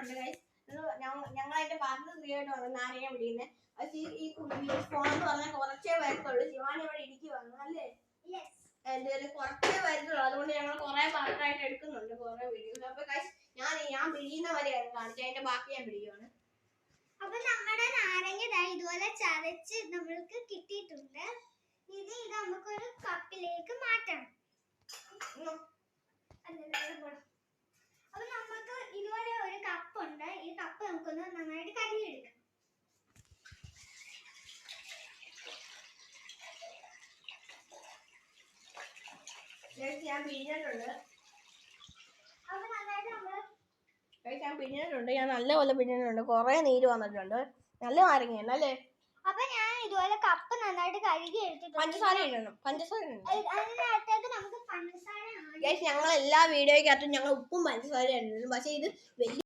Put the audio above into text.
പിടിക്കുന്നുണ്ട് ഗൈസ്. ഞങ്ങൾ അതിന്റെ പാത്രത്തിൽ തീയായിട്ട് നാരങ്ങ പിടിക്കുന്നത്. പക്ഷേ ഈ ഫോൺ എന്ന് പറഞ്ഞാൽ കുറച്ചേ വരത്തുള്ളൂ. ശിവാനി ഇവിടെ ഇരിക്കുവാണ് അല്ലേ? എന്തായാലും കുറച്ചേ വരുന്നുള്ളൂ. അതുകൊണ്ട് ഞങ്ങൾ കുറെ പാത്രമായിട്ട് എടുക്കുന്നുണ്ട്, കുറെ വീഡിയോസ്. അപ്പൊ ഗൈസ് ഞാൻ പിടിയുന്ന വരെയാണ് കാണിച്ചത്, അതിന്റെ ബാക്കി ഞാൻ പിടിക്കുവാണ്. അപ്പൊ നമ്മുടെ നാരങ്ങ ഇതുപോലെ ചതച്ച് നമ്മൾക്ക് കിട്ടിയിട്ടുണ്ട്. ഇത് നമുക്കൊരു കപ്പിലേക്ക് മാറ്റണം. അപ്പൊ നമുക്ക് ഇതുപോലെ ഒരു കപ്പ് ഉണ്ട്. ഈ കപ്പ് നമുക്കൊന്ന് നന്നായിട്ട് കഴുകിയെടുക്കാം. ഞാൻ പിഴിഞ്ഞിട്ടുണ്ട്. അപ്പൊ നന്നായിട്ട് ഞാൻ പിഴിഞ്ഞിട്ടുണ്ട്. ഞാൻ നല്ലപോലെ പിഴിഞ്ഞിട്ടുണ്ട്. കുറെ നീര് വന്നിട്ടുണ്ട്. നല്ല നാരങ്ങയാണ് അല്ലേ? അപ്പൊ ഞാൻ ഇതുപോലെ കപ്പ് നന്നായിട്ട് കഴുകി എടുത്തിട്ടുണ്ട്. പഞ്ചസാര ഇടണം. അതിനകത്തേക്ക് നമുക്ക് പഞ്ചസാര ഞങ്ങൾ എല്ലാ വീഡിയോയ്ക്കകത്തും ഞങ്ങൾ ഉപ്പും പഞ്ചസാര ഇടുന്നുണ്ട്. പക്ഷെ ഇത് വലിയ